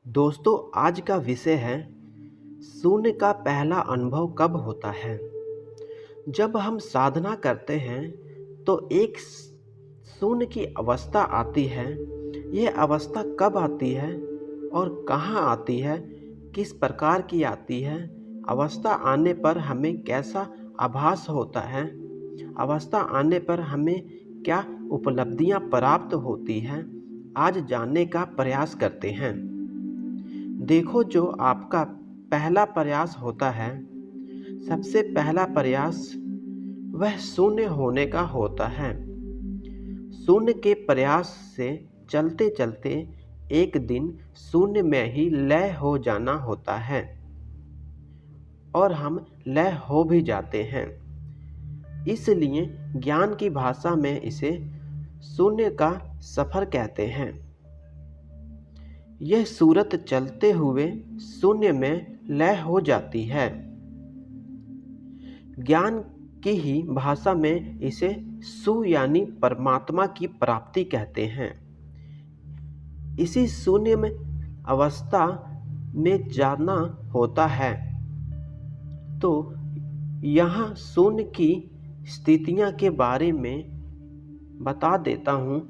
दोस्तों, आज का विषय है शून्य का पहला अनुभव कब होता है। जब हम साधना करते हैं तो एक शून्य की अवस्था आती है। यह अवस्था कब आती है और कहाँ आती है, किस प्रकार की आती है, अवस्था आने पर हमें कैसा आभास होता है, अवस्था आने पर हमें क्या उपलब्धियां प्राप्त होती हैं, आज जानने का प्रयास करते हैं। देखो, जो आपका पहला प्रयास होता है, सबसे पहला प्रयास वह शून्य होने का होता है। शून्य के प्रयास से चलते चलते एक दिन शून्य में ही लय हो जाना होता है और हम लय हो भी जाते हैं। इसलिए ज्ञान की भाषा में इसे शून्य का सफर कहते हैं। यह सूरत चलते हुए शून्य में लय हो जाती है। ज्ञान की ही भाषा में इसे सु यानी परमात्मा की प्राप्ति कहते हैं। इसी शून्य में अवस्था में जाना होता है। तो यहाँ शून्य की स्थितियाँ के बारे में बता देता हूँ।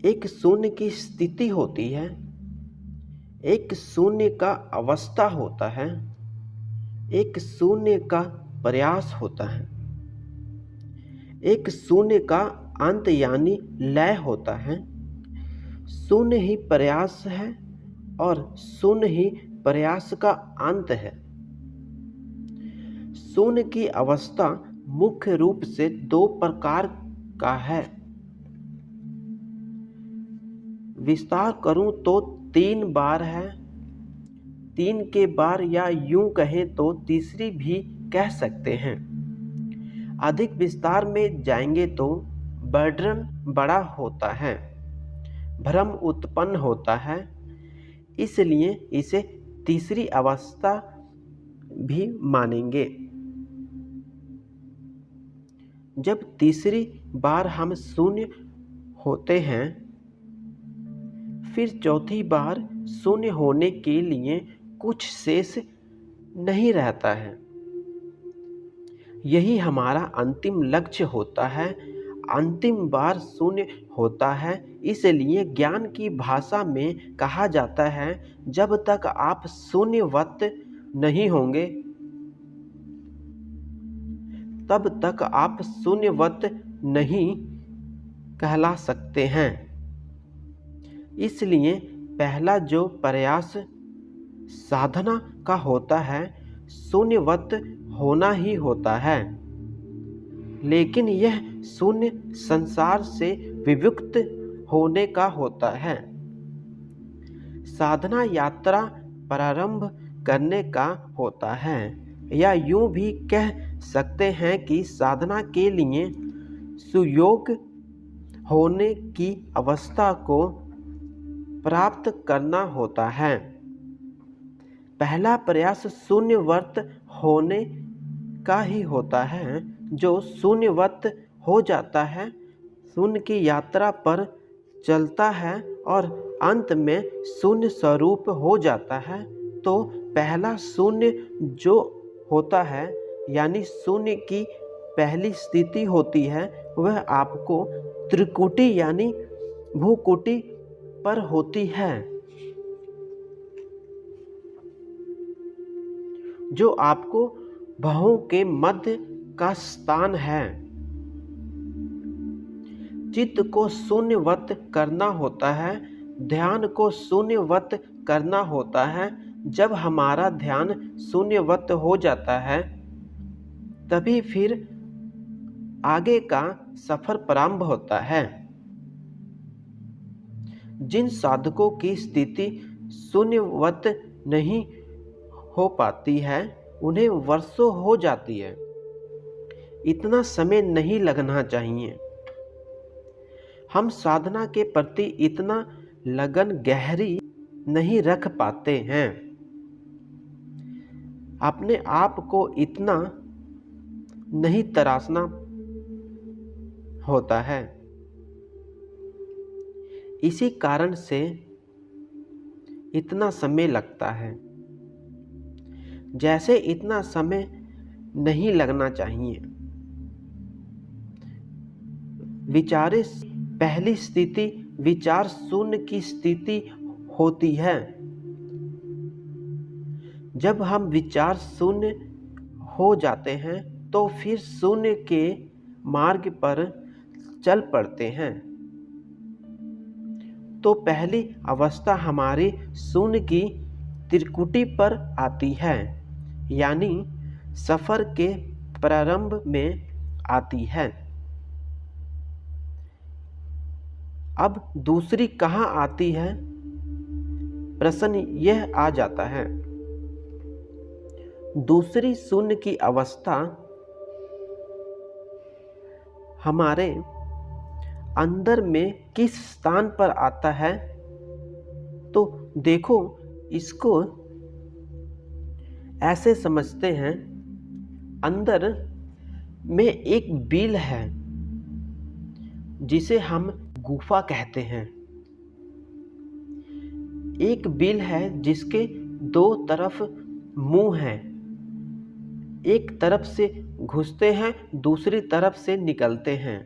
एक शून्य की स्थिति होती है, एक शून्य का अवस्था होता है, एक शून्य का प्रयास होता है, एक शून्य का अंत यानी लय होता है। शून्य ही प्रयास है और शून्य ही प्रयास का अंत है। शून्य की अवस्था मुख्य रूप से दो प्रकार का है। विस्तार करूं तो 3 बार है। 3 के बार या यूं कहें तो तीसरी भी कह सकते हैं। अधिक विस्तार में जाएंगे तो वर्णन बड़ा होता है, भ्रम उत्पन्न होता है। इसलिए इसे तीसरी अवस्था भी मानेंगे। जब तीसरी बार हम शून्य होते हैं, फिर चौथी बार शून्य होने के लिए कुछ शेष नहीं रहता है। यही हमारा अंतिम लक्ष्य होता है। अंतिम बार शून्य होता है। इसलिए ज्ञान की भाषा में कहा जाता है, जब तक आप शून्यवत नहीं होंगे तब तक आप शून्यवत नहीं कहला सकते हैं। इसलिए पहला जो प्रयास साधना का होता है, शून्यवत होना ही होता है। लेकिन यह शून्य संसार से विमुक्त होने का होता है। साधना यात्रा प्रारंभ करने का होता है, या यूं भी कह सकते हैं कि साधना के लिए सुयोग होने की अवस्था को प्राप्त करना होता है। पहला प्रयास शून्यवत होने का ही होता है। जो शून्यवत हो जाता है, शून्य की यात्रा पर चलता है और अंत में शून्य स्वरूप हो जाता है, तो पहला शून्य जो होता है यानी शून्य की पहली स्थिति होती है, वह आपको त्रिकुटी यानी भूकुटी पर होती है, जो आपको भवों के मध्य का स्थान है। चित्त को शून्यवत करना होता है, ध्यान को शून्यवत करना होता है। जब हमारा ध्यान शून्यवत हो जाता है, तभी फिर आगे का सफर प्रारंभ होता है। जिन साधकों की स्थिति शून्यवत नहीं हो पाती है, उन्हें वर्षों हो जाती है। इतना समय नहीं लगना चाहिए। हम साधना के प्रति इतना लगन गहरी नहीं रख पाते हैं। अपने आप को इतना नहीं तराशना होता है। इसी कारण से इतना समय लगता है, जैसे इतना समय नहीं लगना चाहिए। विचारे पहली स्थिति विचार शून्य की स्थिति होती है। जब हम विचार शून्य हो जाते हैं तो फिर शून्य के मार्ग पर चल पड़ते हैं। तो पहली अवस्था हमारी शून्य की त्रिकुटी पर आती है, यानी सफर के प्रारंभ में आती है। अब दूसरी कहाँ आती है, प्रश्न यह आ जाता है। दूसरी शून्य की अवस्था हमारे अंदर में किस स्थान पर आता है, तो देखो इसको ऐसे समझते हैं। अंदर में एक बिल है जिसे हम गुफा कहते हैं। एक बिल है जिसके दो तरफ मुंह हैं, एक तरफ से घुसते हैं, दूसरी तरफ से निकलते हैं।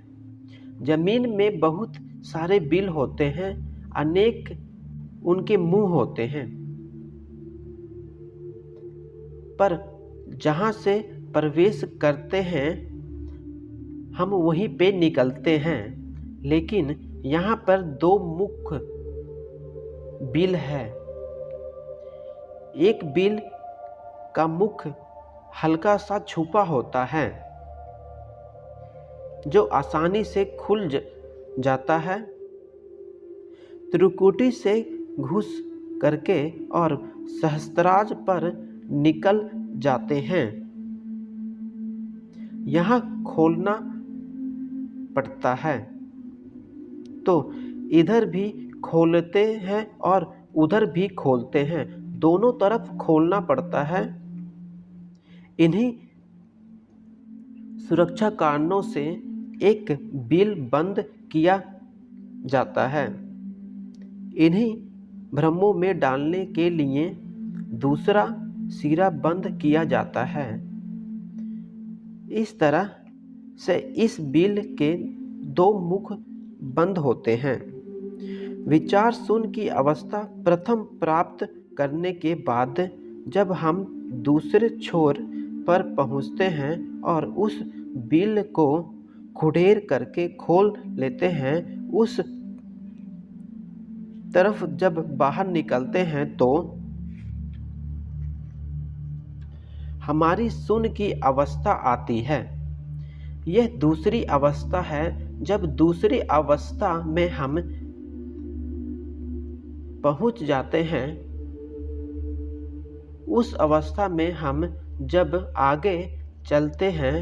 जमीन में बहुत सारे बिल होते हैं, अनेक उनके मुंह होते हैं, पर जहाँ से प्रवेश करते हैं हम वहीं पे निकलते हैं। लेकिन यहाँ पर दो मुख्य बिल है। एक बिल का मुख हल्का सा छुपा होता है जो आसानी से खुल जाता है। त्रिकुटी से घुस करके और सहस्त्रार पर निकल जाते हैं। यहाँ खोलना पड़ता है, तो इधर भी खोलते हैं और उधर भी खोलते हैं, दोनों तरफ खोलना पड़ता है। इन्हीं सुरक्षा कारणों से एक बिल बंद किया जाता है। इन्हीं भ्रमों में डालने के लिए दूसरा सिरा बंद किया जाता है। इस तरह से इस बिल के दो मुख बंद होते हैं। विचार शून्य की अवस्था प्रथम प्राप्त करने के बाद जब हम दूसरे छोर पर पहुंचते हैं और उस बिल को खुडेर करके खोल लेते हैं, उस तरफ जब बाहर निकलते हैं तो हमारी शून्य की अवस्था आती है। यह दूसरी अवस्था है। जब दूसरी अवस्था में हम पहुंच जाते हैं, उस अवस्था में हम जब आगे चलते हैं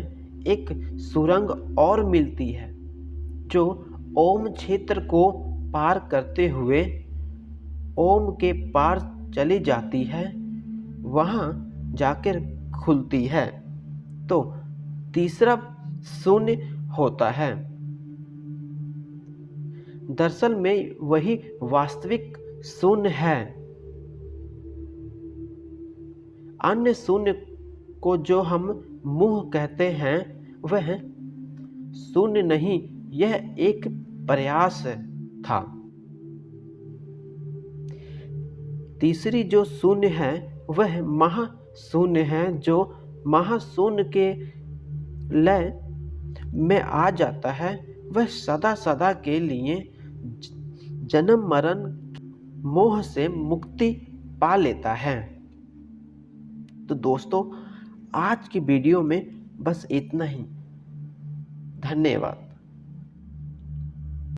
एक सुरंग और मिलती है जो ओम क्षेत्र को पार करते हुए ओम के पार चली जाती है, वहाँ जाकर खुलती है। तो तीसरा शून्य होता है। दरअसल में वही वास्तविक शून्य है। अन्य शून्य को जो हम मुंह कहते हैं वह शून्य नहीं, यह एक प्रयास था। तीसरी जो शून्य है वह महाशून्य है, जो महाशून्य के लय में आ जाता है। वह सदा सदा के लिए जन्म मरण मोह से मुक्ति पा लेता है। तो दोस्तों, आज की वीडियो में बस इतना ही। धन्यवाद।